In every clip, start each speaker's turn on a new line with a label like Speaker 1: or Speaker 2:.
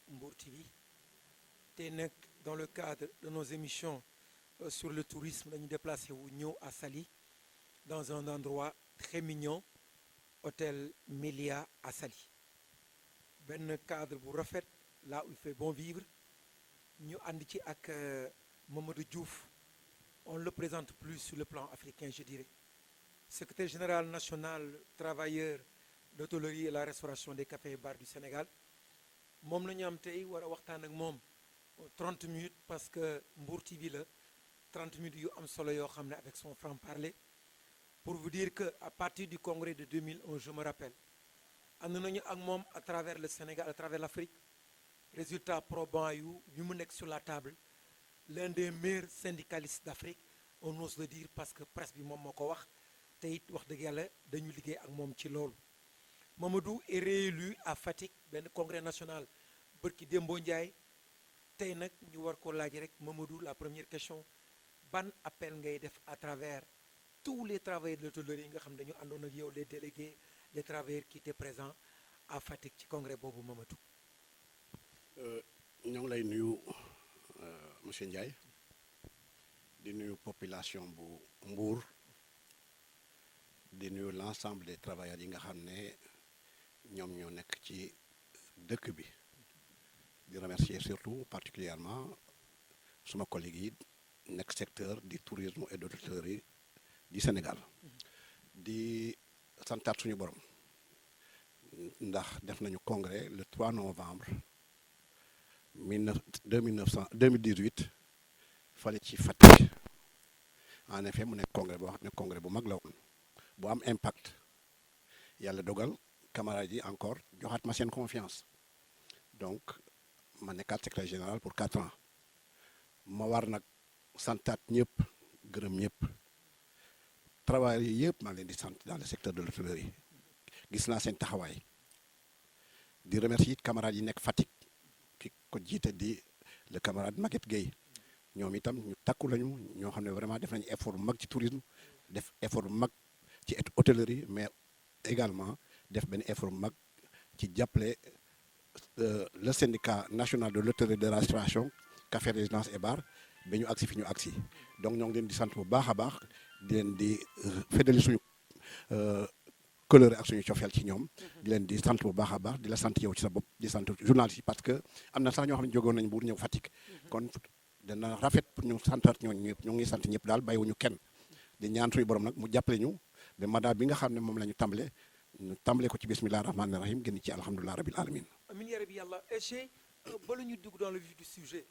Speaker 1: Mbour TV tey nag dans le cadre de nos émissions sur le tourisme dañu déplacé wu ñëw à Saly dans un endroit très mignon hôtel Melia à Saly benn cadre bu rafet là où il fait bon vivre ñu ànd ci ak Mamadou Diouf on ne le présente plus sur le plan africain je dirais secrétaire général national travailleur d'hôtellerie et la restauration des cafés et bars du Sénégal moom la ñu am tey war a waxtaan ak moom 30 minutes parce que Mbour TV la 30 minutes yu am solo yoo xam ne avec son franc-parler pour vous dire que à partir du congrès de 2011 je me rappelle ànd nañu ak moom à travers le Sénégal à travers l'Afrique résultat probant yu mu nekk sur la table l'un des meilleurs syndicalistes d'Afrique on ose le dire parce que presse bi moom moo ko wax te it wax dëgg yàlla dañu liggéey ak moom ci loolu Mamadou est réélu à Fatick benn congrès national bërki Dembo Ndiaye tey nag ñu war ko laaj rek Mamadou la première question ban appel ngay def à travers tous les travailleurs de l'hôtellerie yi nga xam dañu àndoon ak yow les délégués les travailleurs qui étaient présents à Fatick ci congrès boobu Mamadou.
Speaker 2: ñoo ngi lay nuyu monsieur Ndiaye di nuyu population bu Mbour di nuyu l'ensemble des travailleurs yi nga xam ne ñoom ñoo nekk ci dëkk bi di remercier surtout particulièrement suma collègues yi nekk secteur du tourisme et de l'hôtellerie du Sénégal di santaat suñu borom ndax def nañu congrès le 3 novembre 2018 fale ci Fatick en effet mu nekk congrès boo xam ne congrès bu mag la woon bu am impact yàlla dogal camarades yi encore joxaat ma seen confiance donc ma nekkaat secrétaire général pour 4 ans ma war nag santaat ñëpp gërëm ñëpp travailleurs yi yëpp maa ngi leen di sant dans le secteur de l'hôtellerie gis naa seen taxawaay di remercier it camarades yi nekk Fatick ki ko jiite di le camarade Maguette Gueye ñoom itam ñu takku lañu ñoo xam ne vraiment def nañu effort bu mag ci tourisme def effort bu mag ci hôtellerie mais également def benn effort bu mag ci jàppale le syndicat national de l'hôtellerie de la restauration café résidence et bar ba ñu agsi fi ñu agsi donc ñoo ngi leen di sant bu baax a baax di leen di feddali suñu couleur ak suñu cofeel ci ñoom di leen di sant bu baax a baax di la sant yow ci sa bopp di sant journaliste yi parce que am na sax ñoo xam ne jógoon nañu Mbour ñëw Fatick kon dana rafet pour ñu santat ñooñu ñëpp ñu ngi sant ñëpp daal bàyyiwuñu kenn di ñaan suñu borom nag mu jàppale ñu ba mandat bi nga xam ne moom la ñu tàmbale ko ci bismillah rahmaani rahim génn ci alhamdulilah rabil alamin
Speaker 1: amin ya rabbi yàlla et bala ñu dugg dans le vif du sujet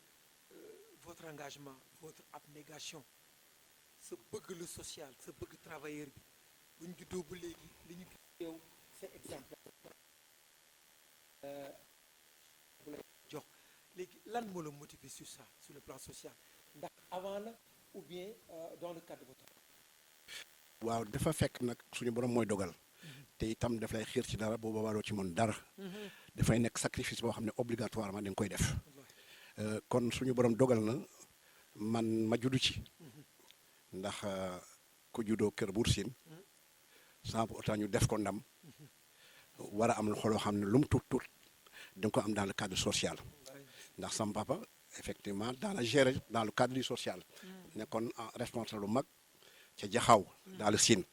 Speaker 1: votre engagement votre abnégation sa bëgg le social sa bëgg travailleur bi bu ñu juddoo ba léegi li ñu gis yow c'est exemplaire bu la jox léegi lan moo la motiver sur ça sur le plan social ndax avant la ou bien dans le cadre de votre
Speaker 2: waaw dafa fekk nag suñu borom mooy dogal te itam daf lay xiir ci dara boo boobaa doo ci mën dara dafay nekk sacrifice boo xam ne obligatoirement da nga koy def kon suñu borom dogal na man ma juddu ci ndax ku juddoo kër Buur Siin sans pour autant ñu def ko ndam war a am loo xam ne lu mu tuut da nga ko am dans le cadre social ndax sama papa effectivement daana gérer dans le cadre du social nekkoon responsable lu mag ca Jaxaaw dans le Sine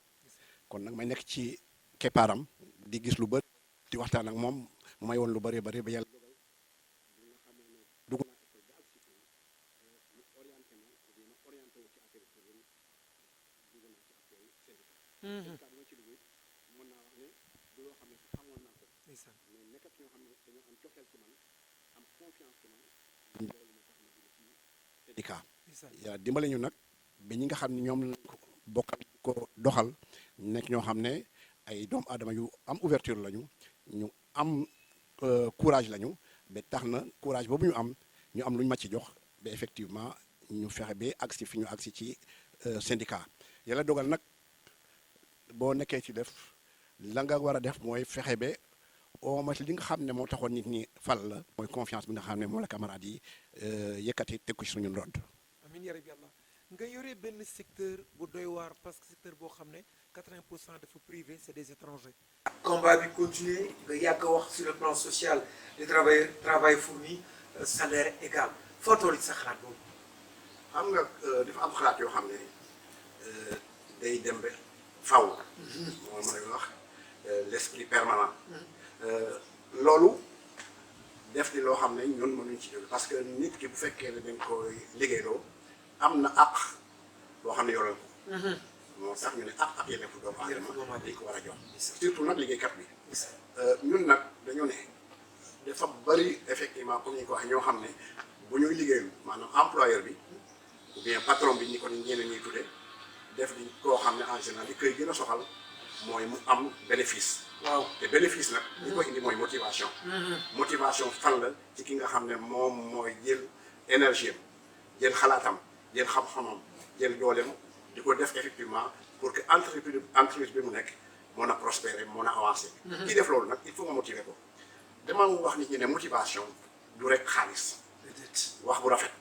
Speaker 2: kon nag may nekk ci keppaaram di gis lu bëri di waxtaan ak moom mu may woon lu bëri bëri ba yàlla dugg naa école ba ak si mu orienté ma ma orienté wu ci affaire tourisme dugg naa ci affaire syndicat bi ma ci liggéey mën naa wax ne du loo xam ne xamoon naa ko mais nekkat ñoo xam ne dañoo am cofeel ci man am confiance ci man loolu moo tax ma dugg ci syndicat yaa dimbale ñu nag ba ñi nga xam ne ñoom lañ ko bokkat ko doxal nekk ñoo xam ne ay doomu aadama yu am ouverture lañu ñu am courage lañu ba tax na courage boobu ñu am lu ñu ma ci jox ba effectivement ñu fexe ba agsi fi ñu agsi ci syndicat yàlla dogal nag boo nekkee ci def la nga war a def mooy fexe ba au moins li nga xam ne moo taxoon nit ñi fal la mooy confiance bi nga xam ne moom la camarades yi yëkkati teg ko ci suñu ndodd
Speaker 1: amin ya rabbi yàlla nga yore benn secteur bu doy waar parce que secteur boo xam ne 80% dafa privé c'est des étrangers. combat bi continuer nga yàgg a wax sur le plan social du travail fourni salaire égal foo toll ci sa xalaat boobu.
Speaker 2: xam nga dafa am xalaat yoo xam ne day dem ba faw moom ma lay wax l'esprit permanent loolu def di loo xam ne ñun mënuñ ci jóge parce que nit ki bu fekkee ne dañ koy liggéeyloo am na àq boo xam ne yoreel ko moo tax ñu ne ak yeneen fu doomu aadama dañ ko war a jox surtout nag liggéeykat bi ñun nag dañoo ne dafa bari effectivement comme ñu ko waxee ñoo xam ne bu ñuy liggéeylu maanaam employeur bi ou bien patron bi ñi ko ñeneen ñuy tuddee def di koo xam ne en général li koy gën a soxal mooy mu am bénéfice. waaw te bénéfice nag li koy indi mooy motivation. motivation fan la ci ki nga xam ne moom mooy jël énergie am jël xalaatam jël xam-xamam jël dooleem di ko def effectivement pour que entreprise bi mu nekk mën a prospérer mën a avancer. ki def loolu nag il faut nga motiver ko dama wax nit ñi ne motivation du rek xaalis. wax bu rafet.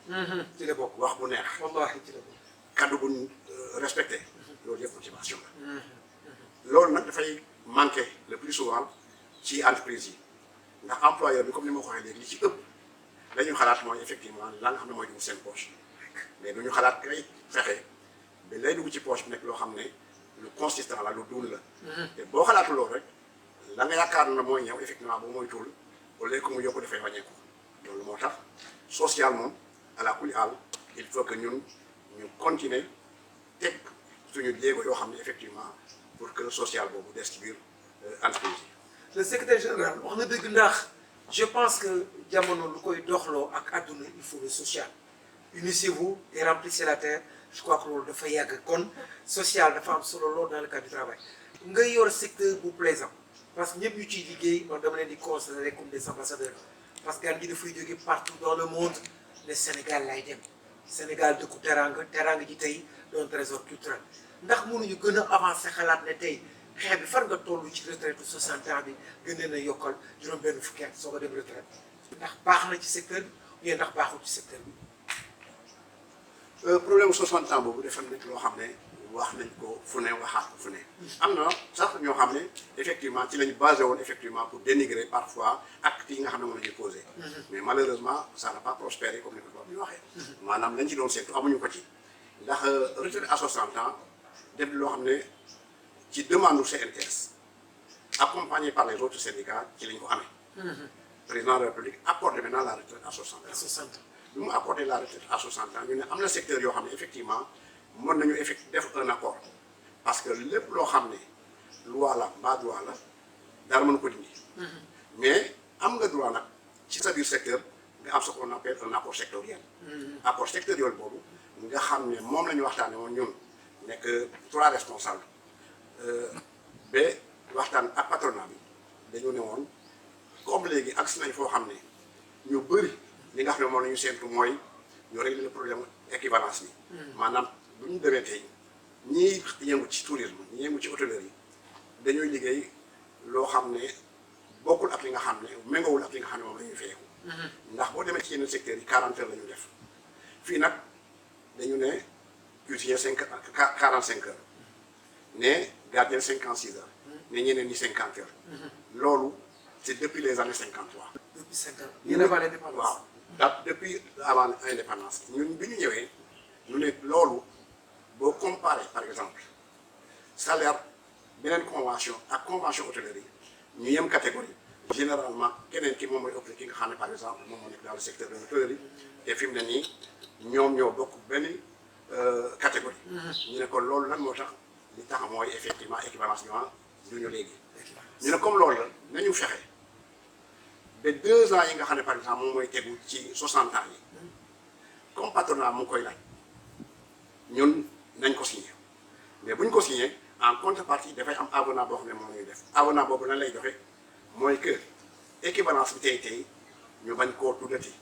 Speaker 2: ci la bokk wax bu neex. wallaahi ci la bokk. kaddu bu respecté. loolu yëpp motivation la. loolu nag dafay manqué le plus souvent ci entreprise yi ndax employeur bi comme ni ma ko waxee léegi li ci ëpp la ñuy xalaat mooy effectivement la nga xam ne mooy dugg seen poche mais du ñu xalaat kay fexe ba lay dugg ci poche bi nekk loo xam ne lu consistant la lu duul la. te boo xalaatu loolu rek la nga yaakaar na mooy ñëw effectivement boo mooy tuul au lieu que mu yokk dafay wàññeeku. loolu moo tax social moom à la kulli àll il faut que ñun ñu continuer teg suñu jéego yoo xam ne effectivement pour que social boobu des ci biir entreprise yi.
Speaker 1: le secrétaire général wax na dëgg ndax je pense que jamono lu koy doxloo ak àdduna il faut le social. unissez-vous et remplissez la terre je crois que loolu dafa yàgg kon social dafa am solo lool dans le cadre du travail. nga yor secteur bu plaisant parce que ñëpp ñu ciy liggéey man dama leen di considérer comme des ambassadeurs. parce que gan gi dafay jóge partout dans le monde ne Sénégal lay dem Sénégal dëkku teranga ji tey doon trésor culturel ndax mënuñu gën a avancer xalaat ne tey xeex bi fan nga toll ci retraite 60 ans bi gën leen a yokkal juróom-benn fukki at soo ko dem retraite ndax baax na ci secteur bi ou ndax baaxul ci secteur bi.
Speaker 2: problème 60 ans boobu dafa nekk loo xam ne wax nañ ko fu ne waxaat ko fu ne. am na sax ñoo xam ne effectivement ci lañu basé woon effectivement pour dénigrer parfois actes yi nga xam ne moom la ñuy posé. mais malheureusement ça n'a pas prospéré comme ni ko tubaab bi waxee. maanaam lañ ci doon seetu amuñu ko ci. ndax retraite à 60 ans def loo xam ne ci demande du CNTS accompagné par les autres syndicats ci lañ ko amee. président de la République accordé maintenant la retraite à 60 ans. à 60 ans bi mu accordé la retraite à 60 ans ñu ne am na secteur yoo xam ne effectivement. mën nañu def un accord parce que lépp loo xam ne loi la mbaa droit la dara mën ko dindi. mais am nga droit nag ci sa biir secteur nga am ce qu'on appelle un accord sectoriel. accord sectoriel boobu nga xam ne moom la ñu waxtaanee woon ñun nekk 3 responsables ba waxtaan ak patronat bi dañu ne woon comme léegi agsi nañ foo xam ne ñu bëri li nga xam ne moom la ñu séntu mooy ñu régler le problème équivalence bi. maanaam. bu ñu demee tey ñii yëngu ci tourisme ñi yëngu ci hôtellerie yi dañuy liggéey loo xam ne bokkul ak li nga xam ne méngoowul ak li nga xam ne moom la ñuy fayeeku ndax boo demee ci yeneen secteurs yi 40 heures la ñu def fii nag dañu ne cuisinier 45 heures ne gardien 56 heures ne ñeneen ñi 50 heures loolu c'est depuis les années 53.
Speaker 1: depuis 50 ñu avant l'indépendance.
Speaker 2: waaw depuis avant l'indépendance ñun bi ñu ñëwee ñu ne loolu boo comparé par exemple salaire beneen convention ak convention hôtellerie ñu yem catégorie généralement keneen ki moom mooy ëpp ki nga xam ne par exemple moom moo nekk dans le secteur de l'hôtellerie te fi mu ne nii ñoom ñoo bokk benn catégorie. ñu ne kon loolu lan moo tax li tax mooy effectivement équivalence du ñu léegi. ñu ne comme loolu la nañu fexe ba 2 ans yi nga xam ne par exemple moom mooy tegu ci 60 ans yi comme patronat mu ngi koy laaj. ñun nañ ko signé mais bu ñu ko signé en contrepartie dafay am avenant boo xam ne moom la ñuy def avenant boobu lan lay joxe mooy que équivalence bi tey ñu bañ koo tuddati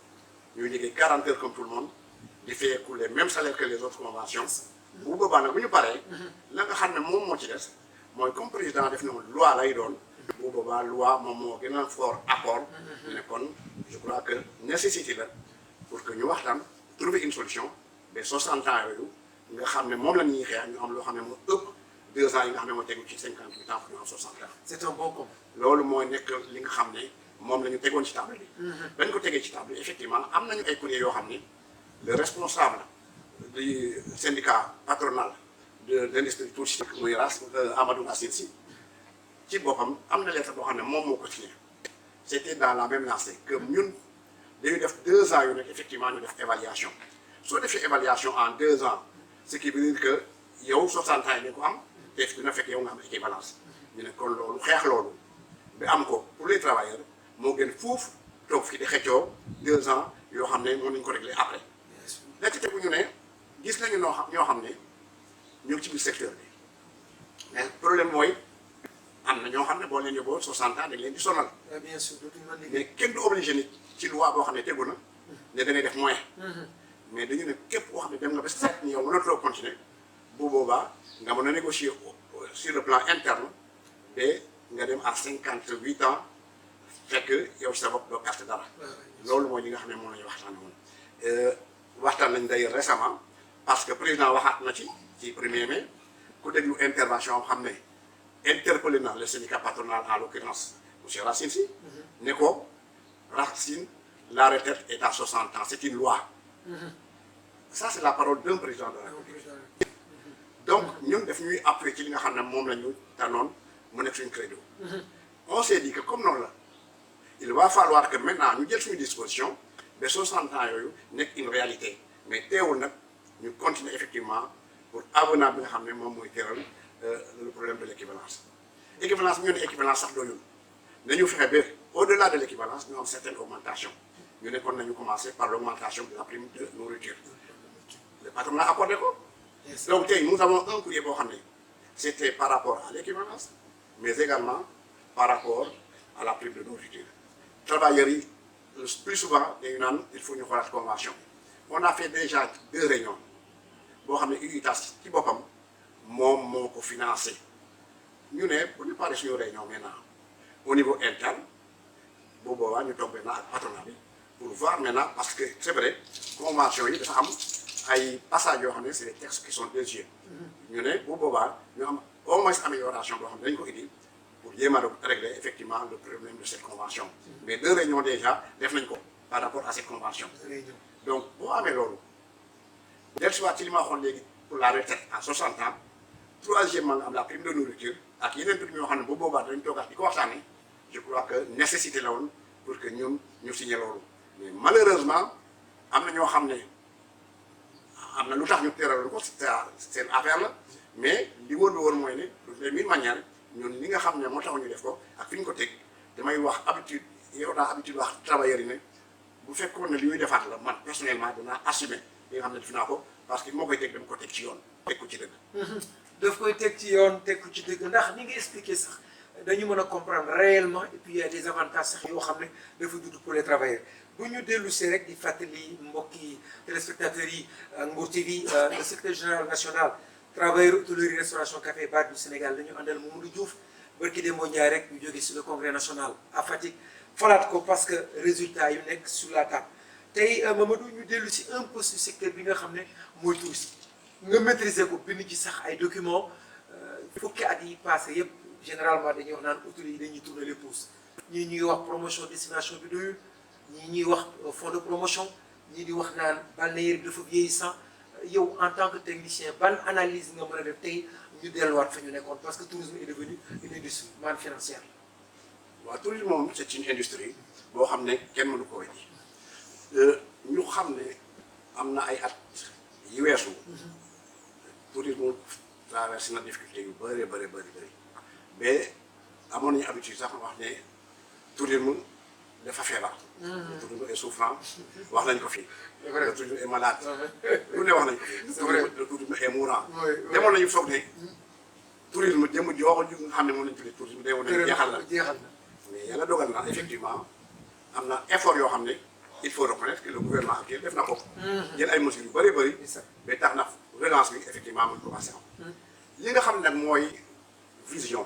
Speaker 2: ñuy liggéey 40 heures comme tout le monde di fayeeku les mêmes salaires que les autres conventions bu boobaa nag bu ñu paree la nga xam ne moom moo ci des mooy comme président def na loi lay doon bu boobaa loi moom moo gën a fort accord ñu ne kon je crois que nécessité la pour que ñu waxtaan trouver une solution mais 60 ans yooyu nga xam ne moom la ñuy xeex ñu am loo xam ne moo ëpp 2 ans yi nga xam ne moo tegu ci 58 ans pour ñu am 60 ans.
Speaker 1: c'est un bon combat.
Speaker 2: loolu mooy nekk li nga xam ne moom la ñu tegoon ci table bi. bañ ko tegee ci table bi effectivement am nañu ay courriers yoo xam ni le responsable du syndicat patronal de l'industrie touristique muy Amadou Racine Sy ci boppam am na lettre boo xam ne moom moo ko signé c'était dans la même lancée que ñun dañu def 2 ans yu nekk effectivement ñu def évaluation soo defee évaluation en 2 ans ce qui veut dire que yow 60 ans yi nga ko am te dina fekk yow nga am équivalence ñu ne kon loolu xeex loolu ba am ko pour les travailleurs moo gën fuuf toog fii di xëccoo 2 ans yoo xam ne mën nañu ko régler après la ci tegu ñu ne gis nañu ñoo xam ne ñu ngi ci biir secteur bi mais problème mooy am na ñoo xam ne boo leen yóbboo 60 ans dañ leen di sonal.
Speaker 1: bien sûr dootuñu mën liggéey.
Speaker 2: mais kenn du obligé nit ci loi boo xam ne tegu na ne da ngay def moyen. mais dañu ne képp koo xam ne dem nga ba seet ni yow mënatoo continuer bu boobaa nga mën a négocier sur le plan interne ba nga dem à 58 ans fekk yow sa bopp doo perte dara. loolu mooy li nga xam ne moom la ñu waxtaan woon. waxtaan nañ d'ailleurs récemment parce que président waxaat na ci 1er mai ku déglu intervention am xam ne interpellé na le syndicat patronal en l'occurrence monsieur Racine Sy ne ko Racine la retraite est à 60 ans c'est une loi. Ça c'est la parole d'un président de la République. Donc ñun daf ñuy appuyer ci li nga xam ne moom la ñu tànnoon mu nekk suñu credo. On s'est dit que comme noonu la il va falloir que maintenant ñu jël suñu disposition ba 60 ans yooyu nekk une réalité mais teewul nag ñu continuer effectivement pour avenant bi nga xam ne moom mooy teral le problème de l'équivalence. Équivalence ñu ne équivalence sax doyul nañu fexe ba au-delà de l'équivalence ñu am certaine augmentation ñu ne kon nañu commencer par l'augmentation de la prime de nourriture. Le patronat a accordé quoi. Donc nous avons un courrier boo xam ne c'était par rapport à l'équivalence mais également par rapport à la prime de nourriture. Travailleurs yi plus souvent dañu naan il faut ñu xoolaat convention. On a fait déjà 2 réunions boo xam ne UITAS ci boppam moom moo ko financé ñu ne bu ñu paree suñu réunion maintenant au niveau interne bu boobaa ñu toog maintenant ak patronat bi pour voir maintenant parce que c'est vrai convention yi dafa am ay passages yoo xam ne c'est des textes qui sont désuets ñu ne bu boobaa ñu am au moins amélioration boo xam ne dañu ko indi pour jéem a régler effectivement le problème de cette convention mais 2 réunions déjà def nañ ko par rapport à cette convention donc boo amee loolu del soit ci li ma waxoon léegi pour la retraite à 60 ans troisièmement nga am la prime de nourriture ak yeneen prime yoo xam ne bu boobaa dañu toogaat di ko waxtaanee je crois que nécessité la woon pour que ñun ñu signé loolu mais malheureusement am na ñoo xam ne am na lu tax ñu teral ko seen affaire la mais li wóor bi wóor mooy ne de mille manières ñun li nga xam ne moo tax ñu def ko ak fi ñu ko teg damay wax habitude yow daa habitude wax travailleurs yi ne bu fekkoon ne li ñuy defaat la man personnellement dinaa assumer li nga xam ne def naa ko parce que moo koy teg dama ko teg ci yoon teg ko ci dëgg.
Speaker 1: daf koy teg ci yoon teg ko ci dëgg ndax ni nga expliqué sax dañu mën a comprendre réellement et puis il y a des avantages sax yoo xam ne dafa judd pour les travailleurs bu ñu dellu see rek di fàttali mbokki téléspectateurs yi Mbour TV le secrétaire général national travailleurs hôtellerie restauration café bar du Sénégal dañu àndal Mamadou Diouf barki Demba Ndiaye rek ñu jógee sur le congrès national à Fatick falaat ko parce que résultat yu nekk sur la table tey Mamadou ñu dellu si un peu sur secteur bi nga xam ne mooy tourisme nga maîtriser ko bind ci sax ay documents fukki at yi passé yëpp généralement dañuy wax naan hôtellerie yi dañuy tourner les pouces ñii ñuy wax promotion destination bi doyul ñii ñuy wax fonds de promotion ñii di wax naan balnéaire bi dafa vieillissant yow en tant que technicien ban analyse nga mën a def tey ñu delluwaat fa ñu nekkoon parce que tourisme est devenu une industrie man financière.
Speaker 2: waaw tourisme moom c'est une industrie boo xam ne kenn mënu ko weddi ñu xam ne am na ay at yu weesu tourisme traversé na difficulté yu bëri mais amoon nañu habitude sax wax ne tourisme dafa feebar. le tourisme est souffrant wax nañ ko fii. le tourisme est malade. lu ne wax nañ ko fii. le tourisme est mourant. demoon nañu foog ne tourisme jëm ji waxuñu nga xam ne moom lañu tuddee tourisme demoon nañu jeexal na mais yàlla dogal na effectivement am na effort yoo xam ne il faut reconnaître que le gouvernement actuel def na ko. jël ay mesures yu bëri ba tax na relance bi effectivement mu commencé am. li nga xam ne nag mooy vision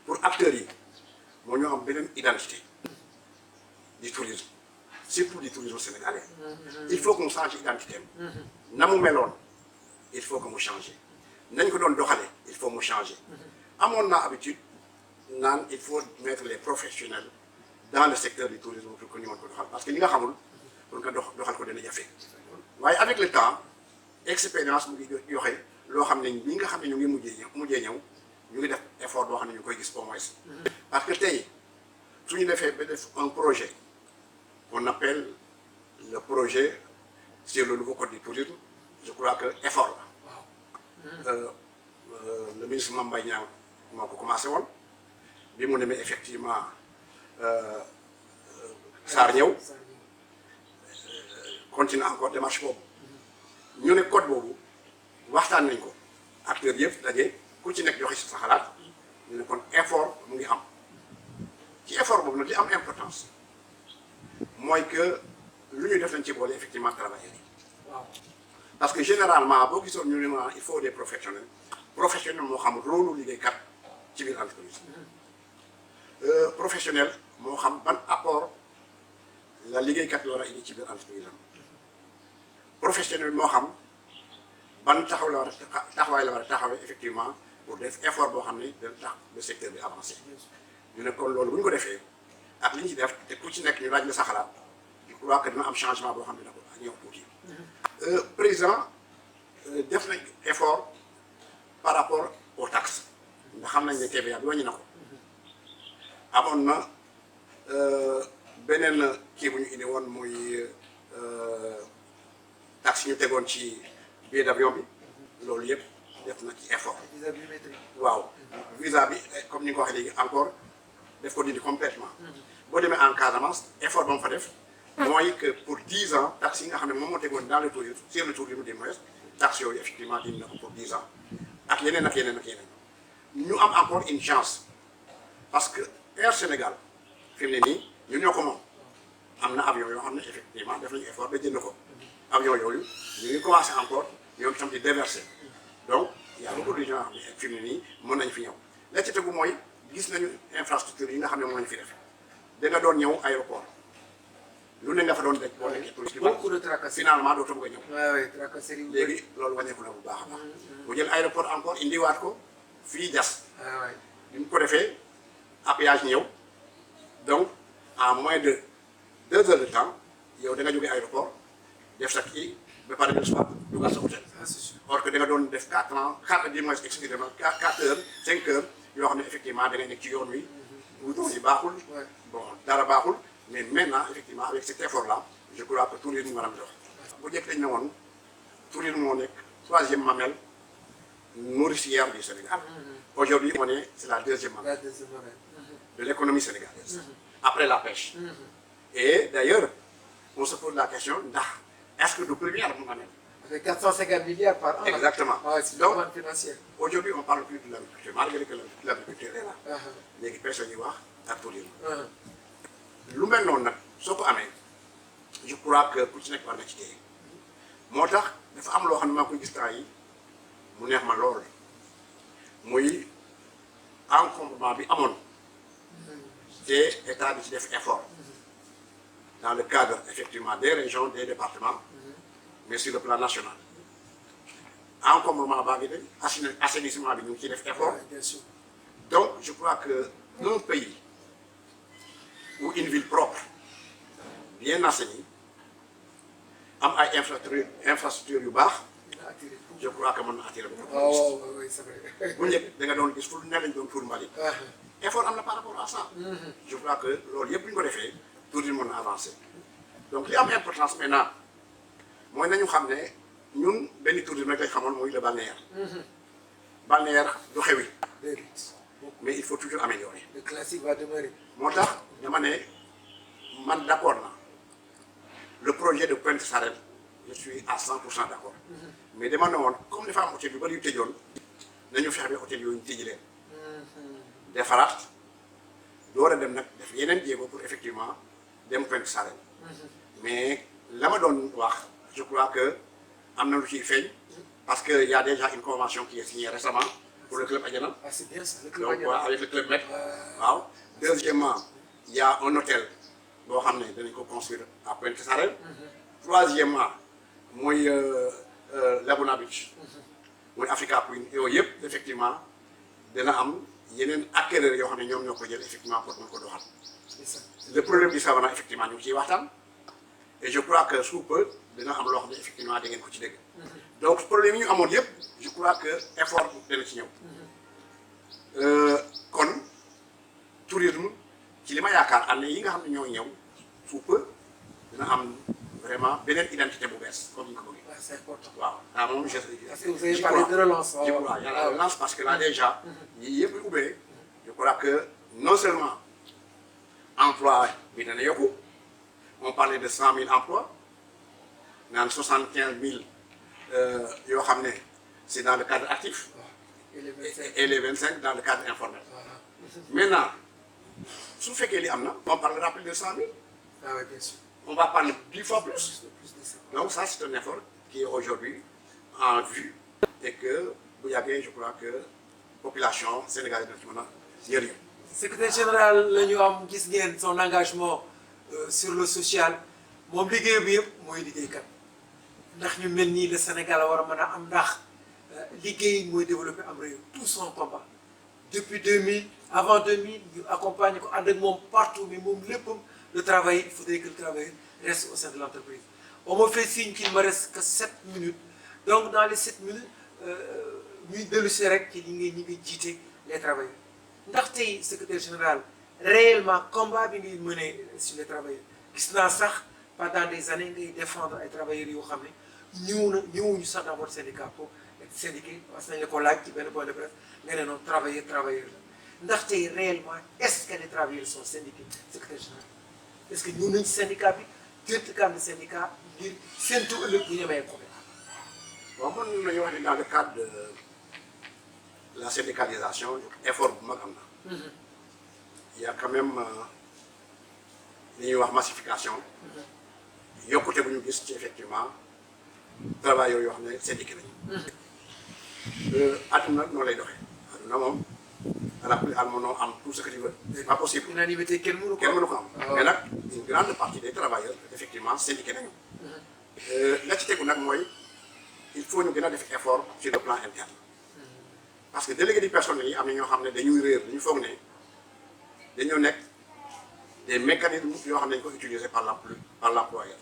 Speaker 2: pour acteurs yi moo ñu am beneen identité du tourisme surtout du tourisme sénégalais. il faut qu'on change identité am. na mu meloon il faut que mu changer nañ ko doon doxale il faut mu changer amoon naa habitude naan il faut mettre les professionnels dans le secteur du tourisme pour que ñu mën ko doxal parce que li nga xamul pour nga doxal ko dina jafe waaye avec le temps expérience mu ngi yoxe loo xam ne ñi nga xam ne ñu ngi mujjee ñëw ñu ngi def effort boo xam ne ñu koy gis au moins parce que tey su ñu defee ba def un projet qu'on appelle le projet sur le nouveau code du tourisme je crois que effort la le ministre Mame Mbaye Niang moo ko commencé woon bi mu demee effectivement Sarr ñëw continue encore démarche boobu ñu ne code boobu waxtaan nañ ko acteurs yëpp daje ku ci nekk joxe si sa xalaat ñu ne kon effort mu ngi am ci effort boobu nag li am importance mooy que lu ñuy def nañ ci boole effectivement travailleurs yi parce que généralement boo gisoon ñu ne il faut des professionnels moo xam rôle liggéeykat ci biir entreprise professionnel moo xam ban apport la liggéeykat la war a indi ci biir entreprise am professionnel moo xam ban taxawaay la war a taxawee effectivement pour def effort boo xam ne dina tax le secteur bi avancé ñu ne kon loolu bu ñu ko defee ak li ñu ci def te ku ci nekk ñu laaj la sa xalaat je crois que dina am changement boo xam ne dina ko ñëw tuuti président def nañ effort par rapport aux taxes ndax xam nañ ne TVA bi wàññi na ko amoon na beneen kii bu ñu indi woon muy taxe ñu tegoon ci billet d'avion bi loolu yëpp def na ci effort waaw visa bi comme ni nga ko waxee léegi encore def ko dindi complètement boo demee en Casamance effort ba mu fa def mooy que pour 10 ans taxes yi nga xam ne moom moo tegoon dans le tourisme sur le tourisme du moins taxes yooyu effectivement dindi na ko pour 10 ans ak yeneen ak yeneen ak yeneen ñu am encore une chance parce que Air Sénégal fi mu ne nii ñun ñoo ko moom am na avion yoo xam ne effectivement def nañu effort ba jënd ko avion yooyu ñu ngi commencé encore ñoom itam di déverser donc y a beaucoup de gens yoo xam ne fi mu ne nii mën nañu fi ñëw la ci tegu mooy gis nañu infrastructure yi nga xam ne moom lañu fi def da nga doon ñëw aéroport lu ne nga fa doon daj boo nekkee touriste
Speaker 3: beaucoup de tracasseries
Speaker 2: finalement dootoo bëgg a ñëw.
Speaker 3: waaw oui tracasseries
Speaker 2: léegi loolu wàññeeku na bu baax a baax. bu jël aéroport encore indiwaat ko fii jas.
Speaker 3: waaw oui
Speaker 2: bi mu ko defee appuyage ñëw donc en moins de 2 heures de temps yow da nga jógee aéroport def sa kii ba pare de soit dugal sa hôtel.
Speaker 3: ah c'est sûr
Speaker 2: or que da nga doon def 4 ans 4 du moins excusez-moi 4 heures 5 heures yoo xam ne effectivement da ngay nekk ci yoon wi. bouton yi baaxul. bon dara baaxul. mais maintenant effectivement avec cet effort là je crois que tourisme war a dox. bu njëkk dañ ne woon tourisme moo nekk 3e mamelle nourricière du Sénégal. Aujourd'hui on est c'est la 2e mamelle de l'économie sénégalaise. Après la pêche. Et d'ailleurs on se pose la question ndax est-ce que du première mamelle.
Speaker 3: avec 450 milliards par an.
Speaker 2: Exactement.
Speaker 3: Ah, c'est
Speaker 2: donc
Speaker 3: une manne financière.
Speaker 2: aujourd'hui on parle plus de l'agriculture malgré que l'agriculture est là. léegi pêche la ñuy wax ak tourisme. lu mel noonu nag soo ko amee je crois que ku ci nekk war na ci téye moo tax dafa am loo xam ne maa koy gis temps yi mu neex ma lool muy encombrement bi amoon te état bi ci def effort dans le cadre effectivement des régions des départements mais sur le plan national encombrement baa ngi de assainissement bi ñu ngi ciy def effort
Speaker 3: bien sûr.
Speaker 2: donc je crois que un pays ou une ville propre bien assainie am ay infrastructure yu baax je crois que mën na attirer beaucoup de touristes.
Speaker 3: oui c'est vrai.
Speaker 2: bu njëkk da nga doon gis fu ne lañ doon tuur mbalit. effort am na par rapport à ça. je crois que loolu yëpp bu ñu ko defee tourisme mën na avancer donc li am importance maintenant mooy nañu xam ne ñun benn tourisme rek lañ xamoon mooy le balnéaire. balnéaire du xewi mais il faut toujours améliorer.
Speaker 3: le classique va demeurer.
Speaker 2: moo tax dama ne man d'accord na le projet de Pointe Sarène je suis à 100% d'accord mais dama ne woon comme dafa am hôtel yu bari yu tëjoon nañu fexe ba hôtel yooyu ñu tëji leen defaraat door a dem nag def yeneen jéego pour effectivement dem Pointe Sarène mais la ma doon wax je crois que am na lu ciy feeñ parce que y a déjà une convention qui est signée récemment pour le club Adiana.
Speaker 3: ah c'est bien ça le club
Speaker 2: donc
Speaker 3: Adiana.
Speaker 2: avec le club Med waaw deuxièmement il y a un hôtel boo xam ne danañ ko construire à Pointe Sarène. Troisièmement mooy Laguna Beach muy Africa Point yooyu yëpp effectivement dina am yeneen acquéreurs yoo xam ne ñoom ñoo ko jël effectivement pour mën ko doxal. Le problème du Savannah effectivement ñu ngi ciy waxtaan et je crois que sous peu dina am loo xam ne effectivement da ngeen ko ci dégg. Donc problème yi ñu amoon yëpp je crois que effort dana ci ñëw. Kon tourisme ci li ma yaakaar année yi nga xam ne ñoo ñëw sous peu dina am vraiment beneen identité bu bees comme ni ñu ko bëggee.
Speaker 3: C'est important.
Speaker 2: waaw ah moom je.
Speaker 3: Parce que vous avez parlé de relance.
Speaker 2: Je crois il y a la relance parce que là déjà ñi yëpp ubbee je crois que non seulement emploi bi dana yokku on parlait de 100 000 emplois naan 75 000 yoo xam ne c'est dans le cadre actif
Speaker 3: Et les 25.
Speaker 2: et les 25 dans le cadre informel. Maintenant su fekkee li am na on parlera plus de 100 000
Speaker 3: Ah oui, bien sûr.
Speaker 2: on va parler 10 fois plus.
Speaker 3: Plus de ça.
Speaker 2: Donc ça c'est un effort qui est aujourd'hui en vue et que bu yàggee je crois que population sénégalaise na ci mën a yëriñu.
Speaker 3: Secrétaire général la ñu am gis ngeen son engagement sur le social moom liggéey bi yëpp mooy liggéeykat ndax ñu mel nii le Sénégal war a mën a am ndax liggéey mooy développer am réew tout son combat depuis 2000 avant 2000 ñu accompagner ko ànd ak moom partout mais moom léppam le travail il faudrait que le travailleur reste au sein de l'entreprise. On me fait signe qu'il ne me reste que 7 minutes donc dans les 7 minutes ñuy dellu si rek ci ñi ngi jiite les travailleurs ndax tey secrétaire général réellement combat bi ngay mener sur les travailleurs gis naa sax pendant des années ngay défendre ay travailleurs yoo xam ne ñëwuñu sax dans votre syndicat pour être syndiqué parce que nañ la ko laaj ci benn point de presse nga ne noonu travailleur la ndax tey réellement est-ce que les travailleurs sont syndiqués secrétaire général est-ce que ñëw nañ ci syndicat bi jënd cadre de syndicat ngir séntu ëllëg bu ñu amee problème.
Speaker 2: waaw mën nañu wax ne dans le cadre de la syndicalisation effort bu mag am na. Il y a quand même li ñuy wax massification. yokkute bu ñu gis ci effectivement travailleurs yoo xam ne syndiqué nañu. adduna noonu lay doxee adduna moom à la plus al mënoo am tout ce que tu veux. c'est pas possible.
Speaker 3: Unanimité kenn mënu ko
Speaker 2: am. mais nag une grande partie des travailleurs effectivement syndiqué nañu. la ci tegu nag mooy il faut ñu gën a def effort sur le plan interne. parce que délégué du personnel yi am na ñoo xam ne dañuy réer dañu foog ne dañoo nekk des mécanismes yoo xam ne dañu ko utiliser par l'employeur.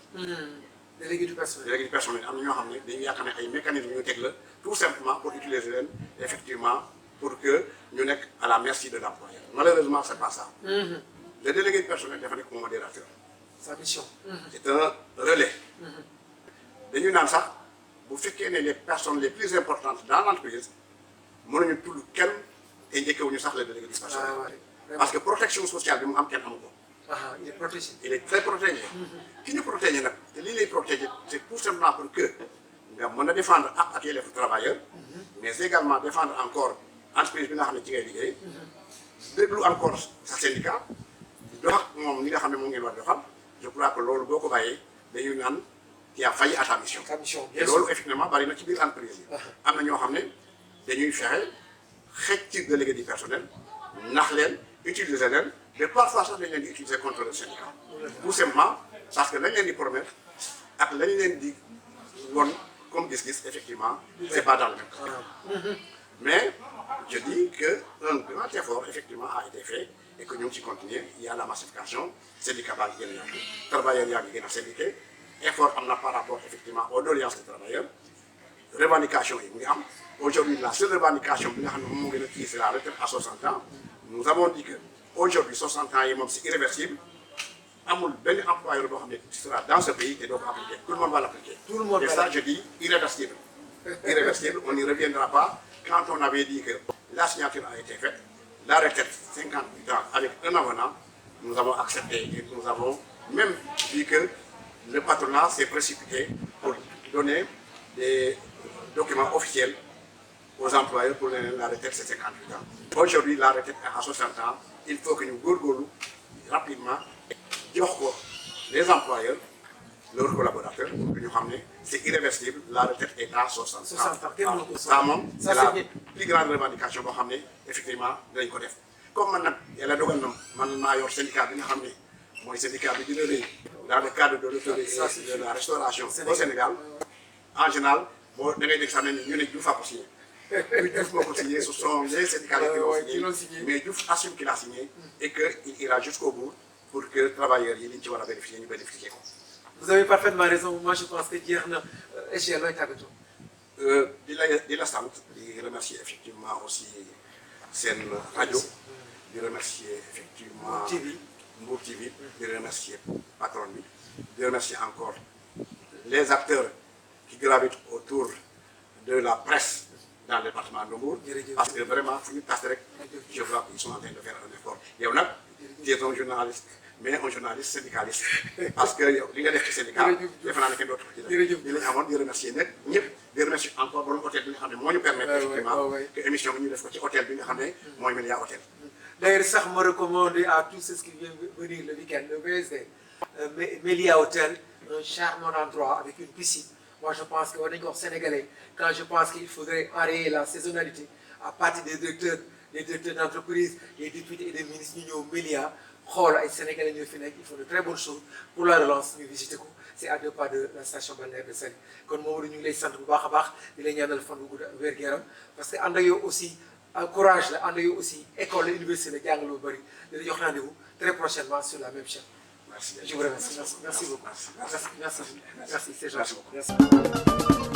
Speaker 3: délégué du personnel.
Speaker 2: délégué du personnel am na ñoo xam ne dañuy yaakaar ne ay mécanismes ñu teg la tout simplement pour utiliser leen effectivement pour que ñu nekk à la merci de l'employeur malheureusement c'est pas ça. Le délégué du personnel dafa nekk modérateur.
Speaker 3: sa mission.
Speaker 2: C'est un relais. dañuy naan sax bu fekkee ne les personnes les plus importantes dans l'entreprise mënuñu tudd kenn te njëkkewuñu sax le délégué du personnel. Parce que protection sociale bi mu am kenn amu ko.
Speaker 3: Il est protégé.
Speaker 2: Il est très protégé. ki ñu protégé nag te lii lay protégé c'est tout simplement pour que nga mën a défendre ak yelleefu travailleur mais également défendre encore entreprise bi nga xam ne ci ngay liggéey déglu encore sa syndicat dox ak moom li nga xam ne moom ngeen war doxal je crois que loolu boo ko bàyyee dañuy naan qui a failli à ta mission.
Speaker 3: Ta mission,
Speaker 2: te loolu effectivement bari na ci biir entreprise yi. am na ñoo xam ne dañuy fexe xëcc ci délégué du personnel nax leen utiliser leen mais parfois sax dañ leen di utiliser contre le syndicat. tout simplement parce que lañ leen di promettre ak lañ leen di won comme gis-gis effectivement c'est pas dans le même cadre. Mais je dis que un grand effort effectivement a été fait et que ñu ngi ci continuer il y a la massification syndicat baa ngi gën a yàgg travailleurs yaa ngi gën a syndiqué effort am na par rapport effectivement aux doléances des travailleurs revendication yi mu ngi am aujourd'hui la seule revendication bi nga xam ne moom moo gën a kii c'est la retraite à 60 ans nous avons dit que aujourd'hui 60 ans yi moom c'est irréversible amul benn employeur boo xam ne qui sera dans ce pays et doo ko appliquer tout le monde va l'appliquer.
Speaker 3: Tout le monde
Speaker 2: et
Speaker 3: va
Speaker 2: ça je dis irréversible. Irréversible, on n'y reviendra pas quand on avait dit que la signature a été faite, la retraite 58 ans avec un avenant, nous avons accepté et nous avons même dit que le patronat s'est précipité pour donner des documents officiels aux employeurs pour la retraite c'est 58 ans. Aujourd'hui la retraite est à 60 ans, il faut que nous góorgóorlu rapidement jox ko les employeurs leurs collaborateurs pour que ñu xam ne c'est irréversible la retraite est à 60 ans.
Speaker 3: 60 ans kenn mënu ko
Speaker 2: ça moom c'est la
Speaker 3: c'est
Speaker 2: plus grande revendication boo xam ne effectivement dinañ ko def comme man nag yàlla dogal na man maa yor syndicat bi nga xam ne mooy syndicat bi dina rëy dans le cadre de l'hôtellerie et de la restauration au Sénégal en général boo da ngay dégg sax ne ñu ne Diouf a ko signé. Diouf moo ko signé, ce sont les syndicalistes qui l'ont signé. Mais Diouf assume qu'il a signé et qu'il ira jusqu'au bout pour que travailleurs yi liñ ci war a bénéficier ñu bénéficier ko.
Speaker 3: Vous avez parfaitement raison. Moi, je pense que jeex na échelle looy tàggatoo.
Speaker 2: di la sant di remercier effectivement aussi seen rajo di remercier effectivement Mbour TV di remercier patron bi di remercier encore les acteurs qui gravitent autour de la presse dans le département de Mbour parce que vraiment fu ñu tas rek je vois qu'ils sont en train de faire un effort yow nag tu es un journaliste mais un journaliste syndicaliste parce que yow li nga def ci syndicat defe naa ne kenn dootu ko ci def di lañ amoon di remercier nag ñëpp di remercier encore borom hôtel bi nga xam ne moo ñu permettre effectivement que émission bi ñu def ko ci hôtel bi nga xam ne mooy Melia Hôtel.
Speaker 3: D'ailleurs sax ma recommande à tous ceux qui viennent venir le week-end le VSD Melia Hôtel, un charmant endroit avec une piscine. Moi je pense que war nañu ko wax sénégalais quand je pense qu'il faudrait enrayer la saisonnalité à partir des directeurs d'entreprise, les députés et des ministres ñu ñëw Melia xool ay sénégalais ñoo fi nekk ils font de très bonnes choses pour la relance ñu visité ko c'est à 2 pas de la station balnéaire de Saly kon Mamadou ñu ngi lay sant bu baax a baax di lay ñaanal fan bu gudd wér-gu-yaram parce que ànd ak yow aussi courage la ànd ak yow aussi école la université la jàng lu bëri di la jox rendez-vous très prochainement sur la même chaîne.
Speaker 2: Merci.
Speaker 3: Je vous remercie. Merci beaucoup. Merci c'est gentil. Merci.